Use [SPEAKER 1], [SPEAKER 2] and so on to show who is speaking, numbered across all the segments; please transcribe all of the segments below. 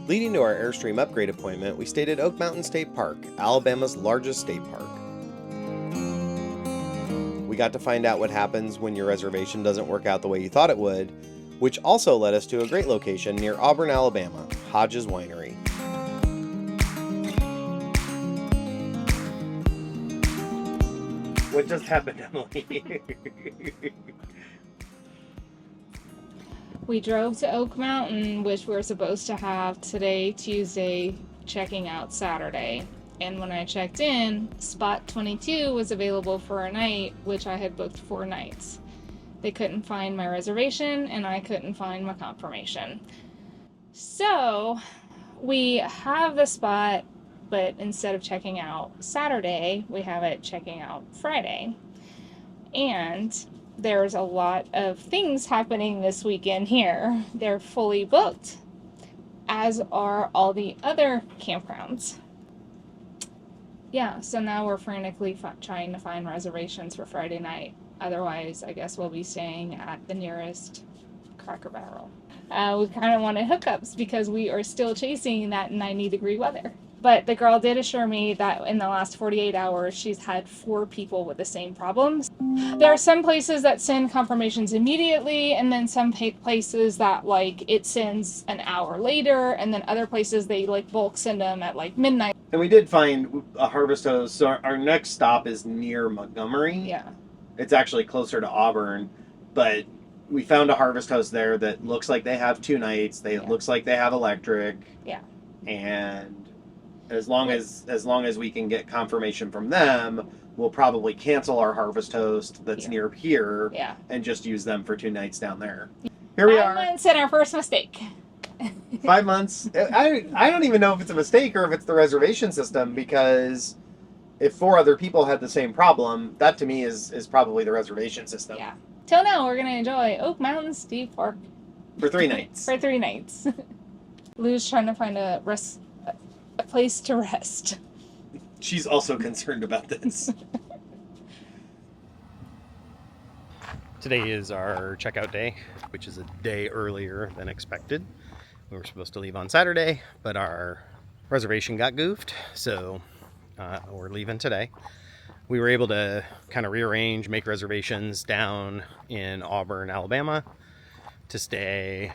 [SPEAKER 1] Leading to our Airstream upgrade appointment, we stayed at Oak Mountain State Park, Alabama's largest state park. We got to find out what happens when your reservation doesn't work out the way you thought it would, which also led us to a great location near Auburn, Alabama, Hodges Winery. What just happened, Emily?
[SPEAKER 2] We drove to Oak Mountain, which we're supposed to have today, Tuesday, checking out Saturday. And when I checked in, spot 22 was available for a night, which I had booked 4 nights. They couldn't find my reservation, and I couldn't find my confirmation. So we have the spot, but instead of checking out Saturday, we have it checking out Friday. And there's a lot of things happening this weekend here. They're fully booked, as are all the other campgrounds. Yeah, so now we're frantically trying to find reservations for Friday night. Otherwise, I guess we'll be staying at the nearest Cracker Barrel. We kind of wanted hookups because we are still chasing that 90-degree weather. But the girl did assure me that in the last 48 hours, she's had 4 people with the same problems. There are some places that send confirmations immediately, and then some places that, like, it sends an hour later, and then other places they, like, bulk send them at, like, midnight.
[SPEAKER 1] And we did find a Harvest Host, so our next stop is near Montgomery.
[SPEAKER 2] Yeah.
[SPEAKER 1] It's actually closer to Auburn, but we found a Harvest Host there that looks like they have 2 nights. It looks like they have electric.
[SPEAKER 2] Yeah.
[SPEAKER 1] And as long as we can get confirmation from them, we'll probably cancel our Harvest Host that's near here and just use them for 2 nights down there. Here we are.
[SPEAKER 2] 5 months and our first mistake.
[SPEAKER 1] 5 months. I don't even know if it's a mistake or if it's the reservation system, because if 4 other people had the same problem, that to me is probably the reservation system.
[SPEAKER 2] Yeah. Till now, we're going to enjoy Oak Mountain State Park.
[SPEAKER 1] For 3 nights.
[SPEAKER 2] For 3 nights. Lou's trying to find a place to rest.
[SPEAKER 1] She's also concerned about this. Today is our checkout day, which is a day earlier than expected. We were supposed to leave on Saturday, but our reservation got goofed, so we're leaving today. We were able to kind of rearrange, make reservations down in Auburn, Alabama to stay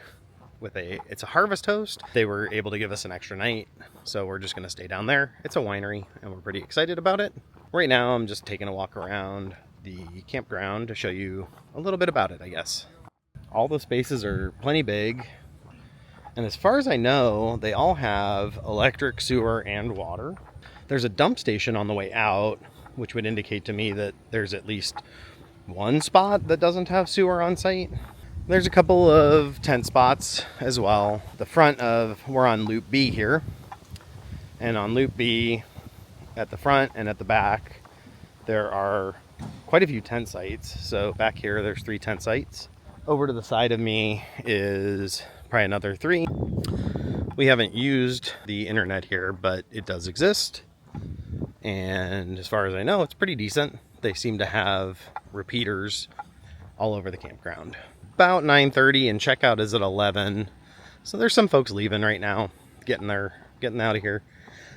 [SPEAKER 1] with it's a Harvest Host. They were able to give us an extra night, so we're just going to stay down there. It's a winery, and we're pretty excited about it. Right now, I'm just taking a walk around the campground to show you a little bit about it, I guess. All the spaces are plenty big, and as far as I know, they all have electric, sewer, and water. There's a dump station on the way out, which would indicate to me that there's at least one spot that doesn't have sewer on site. There's a couple of tent spots as well. We're on Loop B here. And on Loop B, at the front and at the back, there are quite a few tent sites. So back here, there's 3 tent sites. Over to the side of me is probably another 3. We haven't used the internet here, but it does exist. And as far as I know, it's pretty decent. They seem to have repeaters all over the campground. About 9:30 and checkout is at 11. So there's some folks leaving right now, getting out of here.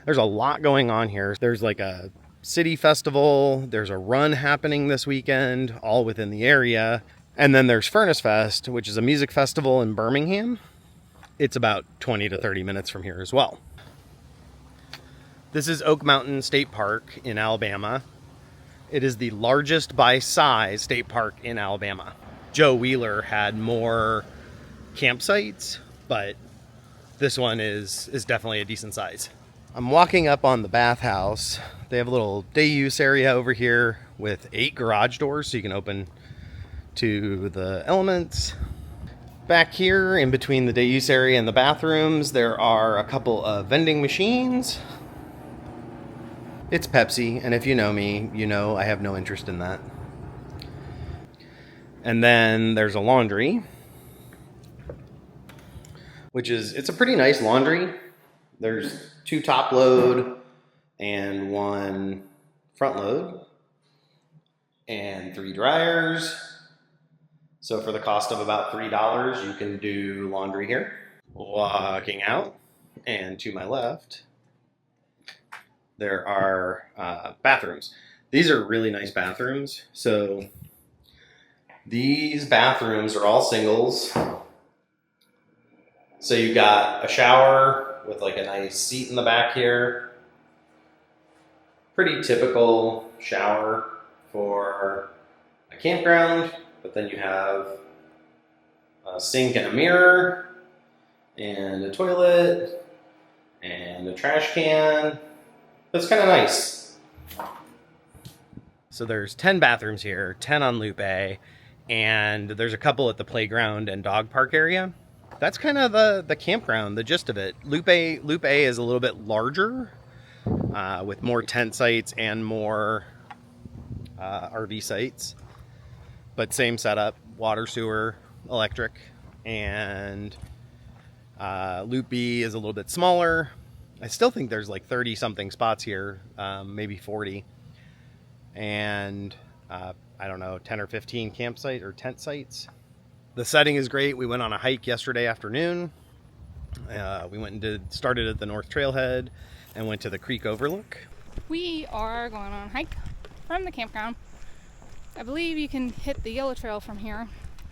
[SPEAKER 1] There's a lot going on here. There's like a city festival. There's a run happening this weekend, all within the area. And then there's Furnace Fest, which is a music festival in Birmingham. It's about 20 to 30 minutes from here as well. This is Oak Mountain State Park in Alabama. It is the largest by size state park in Alabama. Joe Wheeler had more campsites, but this one is definitely a decent size. I'm walking up on the bathhouse. They have a little day use area over here with 8 garage doors, so you can open to the elements. Back here, in between the day use area and the bathrooms, there are a couple of vending machines. It's Pepsi, and if you know me, you know I have no interest in that. And then there's a laundry, it's a pretty nice laundry. There's 2 top load and 1 front load and 3 dryers. So for the cost of about $3, you can do laundry here. Walking out, And to my left, there are bathrooms. These are really nice bathrooms. So these bathrooms are all singles. So you've got a shower with like a nice seat in the back here. Pretty typical shower for a campground, but then you have a sink and a mirror and a toilet and a trash can. That's kind of nice. So there's 10 bathrooms here, 10 on Loop A, and there's a couple at the playground and dog park area. That's kind of the campground, the gist of it. Loop A is a little bit larger, with more tent sites and more RV sites. But same setup, water, sewer, electric. And Loop B is a little bit smaller. I still think there's like 30 something spots here, maybe 40. And I don't know, 10 or 15 campsite or tent sites. The setting is great. We went on a hike yesterday afternoon. We went and started at the North Trailhead and went to the creek overlook.
[SPEAKER 2] We are going on a hike from the campground. I believe you can hit the yellow trail from here,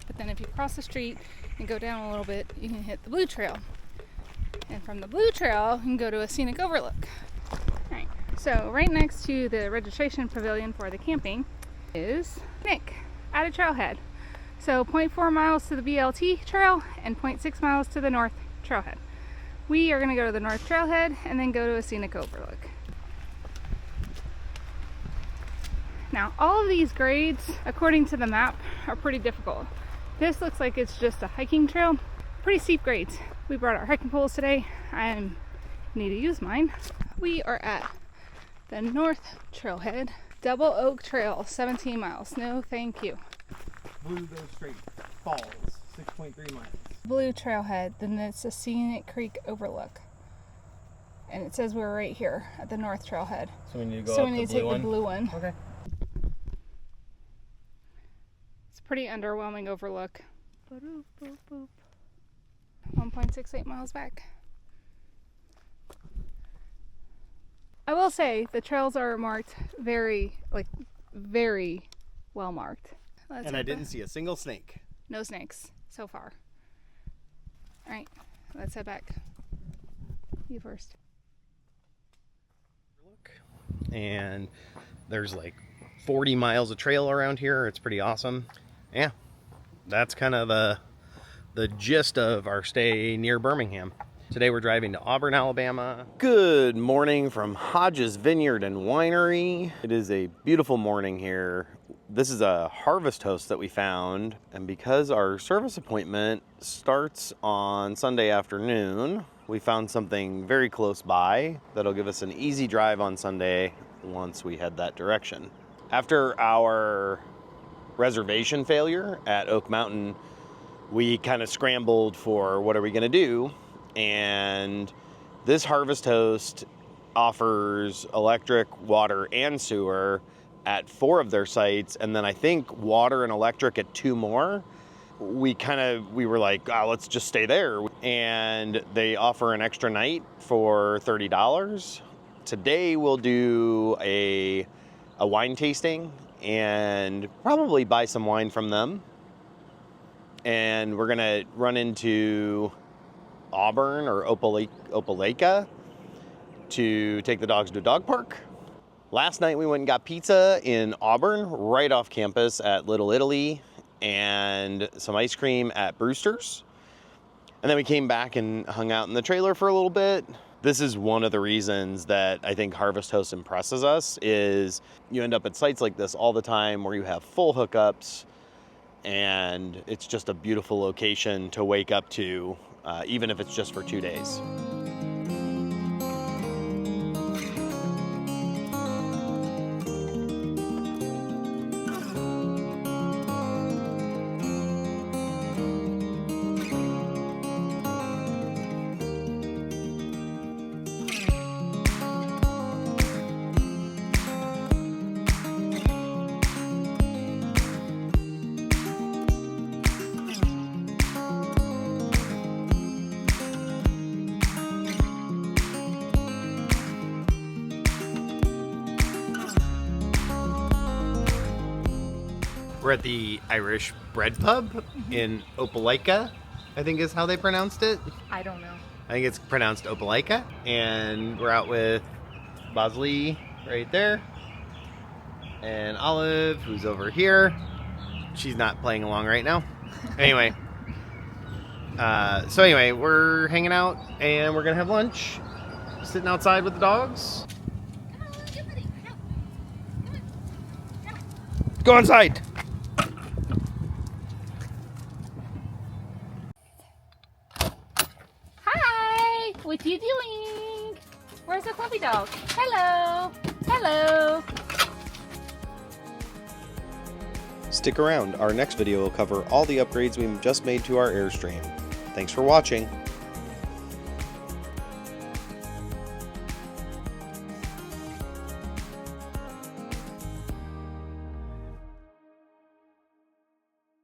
[SPEAKER 2] but then if you cross the street and go down a little bit, you can hit the blue trail. And from the blue trail, you can go to a scenic overlook. Alright, so right next to the registration pavilion for the camping is Nick at a trailhead. So 0.4 miles to the BLT trail and 0.6 miles to the north trailhead. We are going to go to the north trailhead and then go to a scenic overlook. Now, all of these grades, according to the map, are pretty difficult. This looks like it's just a hiking trail. Pretty steep grades. We brought our hiking poles today. I need to use mine. We are at the north trailhead. Double Oak Trail, 17 miles. No, thank you.
[SPEAKER 1] Blue goes straight. Falls, 6.3 miles.
[SPEAKER 2] Blue trailhead, then it's a scenic creek overlook. And it says we're right here at the north trailhead.
[SPEAKER 1] So we need to go
[SPEAKER 2] so
[SPEAKER 1] up
[SPEAKER 2] we need
[SPEAKER 1] the
[SPEAKER 2] to
[SPEAKER 1] blue
[SPEAKER 2] take the blue one.
[SPEAKER 1] Okay.
[SPEAKER 2] It's a pretty underwhelming overlook. 1.68 miles back. I will say the trails are marked very well marked.
[SPEAKER 1] And I didn't see a single snake.
[SPEAKER 2] No snakes so far. All right, let's head back. You first.
[SPEAKER 1] And there's like 40 miles of trail around here. It's pretty awesome. Yeah, that's kind of the gist of our stay near Birmingham. Today we're driving to Auburn, Alabama. Good morning from Hodges Vineyard and Winery. It is a beautiful morning here. This is a harvest host that we found, and because our service appointment starts on Sunday afternoon, we found something very close by that'll give us an easy drive on Sunday once we head that direction. After our reservation failure at Oak Mountain, we kind of scrambled for what are we going to do, and this harvest host offers electric, water, and sewer at 4 of their sites, and then I think water and electric at 2 more. We were like, oh, let's just stay there. And they offer an extra night for $30. Today we'll do a wine tasting and probably buy some wine from them. And we're gonna run into Auburn or Opelika to take the dogs to a dog park. Last night we went and got pizza in Auburn, right off campus at Little Italy, and some ice cream at Brusters. And then we came back and hung out in the trailer for a little bit. This is one of the reasons that I think Harvest Host impresses us, is you end up at sites like this all the time where you have full hookups, and it's just a beautiful location to wake up to, even if it's just for 2 days. We're at the Irish Bread Pub in Opelika, I think is how they pronounced it.
[SPEAKER 2] I don't know.
[SPEAKER 1] I think it's pronounced Opelika. And we're out with Bosley right there. And Olive, who's over here. She's not playing along right now. Anyway. So anyway, we're hanging out and we're going to have lunch. Sitting outside with the dogs. Go inside!
[SPEAKER 2] Hi! What you doing? Where's the puppy dog? Hello! Hello!
[SPEAKER 1] Stick around. Our next video will cover all the upgrades we just made to our Airstream. Thanks for watching.